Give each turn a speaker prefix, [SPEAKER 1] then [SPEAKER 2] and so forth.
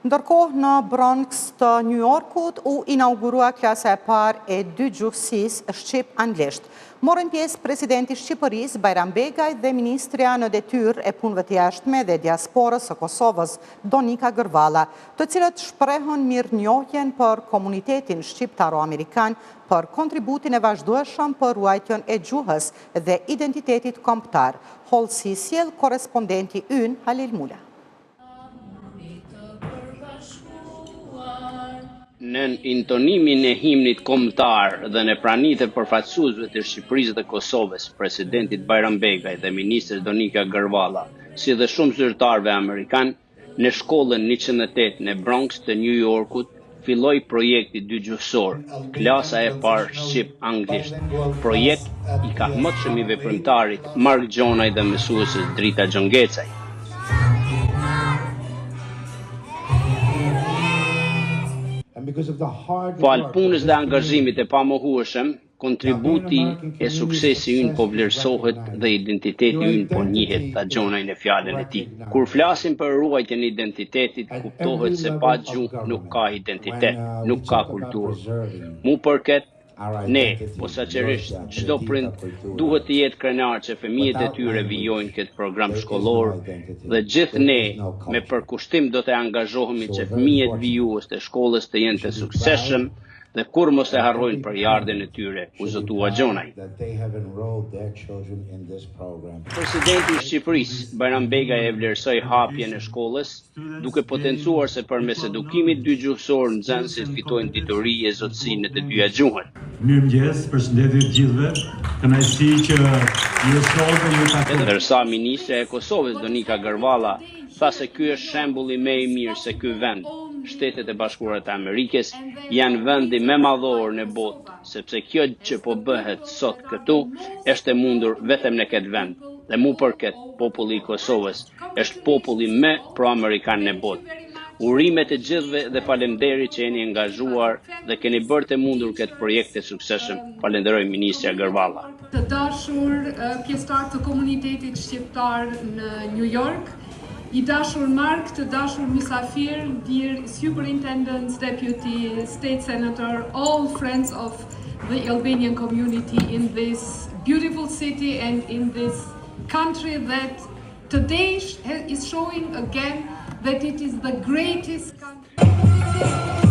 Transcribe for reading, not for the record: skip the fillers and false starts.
[SPEAKER 1] Ndërkohë në Bronx të New Yorkut u inaugurua klasa e parë e 2 gjuhësisë shqip-anglisht. Morën pjesë presidenti Shqipërisë Bajram Begaj dhe ministrja në detyrë e punëve të jashtme dhe diasporës së Kosovës Donika Gërvalla, të cilët shprehën mirënjohjen për komunitetin shqiptaro-amerikan për kontributin e vazhdueshëm për ruajtjen e gjuhës dhe identitetit kombëtar. Holsi sjell korrespondenti ynë Halil Mula.
[SPEAKER 2] Në intonimin e himnit kombëtar dhe në pranitë e përfaqësuesve të Shqipërisë dhe Kosovës, presidentit Bajram Begaj dhe ministres Donika Gërvalla, si dhe shumë zyrtarëve amerikan, në shkollën 108 në Bronx të New Yorkut, filloi projekti dygjuhësor, klasa e parë shqip-anglisht. Projekt i ka mëtshëm i veprimtarit Mark Gjonaj dhe mësuesës Drita Gjongecaj. Fal punës dhe angazhimit e pamohueshëm, kontributi e suksesi ynë po vlerësohet dhe identiteti ynë po njihet, tha Gjonaj në fjalën e tij. Kur flasim për ruajtjen e identitetit, kuptohet se pa gjuhë nuk ka identitet, nuk ka kulturë. Mu përket ne, posaçërisht çdo prind duhet të jetë krenar që fëmijët e tyre vijojnë këtë program shkollor dhe gjithë ne me përkushtim do të angazhohemi që fëmijët vijues të shkollës të jenë të suksesshëm dhe kur mos e harrojnë përjardhjen e tyre, u zotua Gjonaj. Presidenti i Shqipërisë, Bajram Begaj, e vlerësoi hapjen e shkollës, duke potencuar se përmes edukimit dygjuhësor nxënësit fitojnë dituri e zotësinë në të dyja gjuhën.
[SPEAKER 3] Mirëmëngjes, përshëndetje të gjithëve. Kënaqësi që ju shohim në takim.
[SPEAKER 2] Ndërsa ministre e Kosovës Donika Gërvalla tha se ky është shembulli më i mirë se ky vend, Shtetet e Bashkuara të Amerikës, janë vendi më madhor në botë, sepse kjo që po bëhet sot këtu është e mundur vetëm në këtë vend. Dhe mu përket populli i Kosovës është populli më pro-amerikan në botë. Urime të gjithëve dhe faleminderit që jeni angazhuar dhe keni bërë të mundur këtë projekt të suksesshëm. Falenderoj ministra Gërvalla.
[SPEAKER 4] Të dashur pjesëtar të komunitetit shqiptar në New York, I dashur Mark, të dashur mysafir, dear superintendents, deputy, state senator, all friends of the Albanian community in this beautiful city and in this country that today is showing again that it is the greatest country.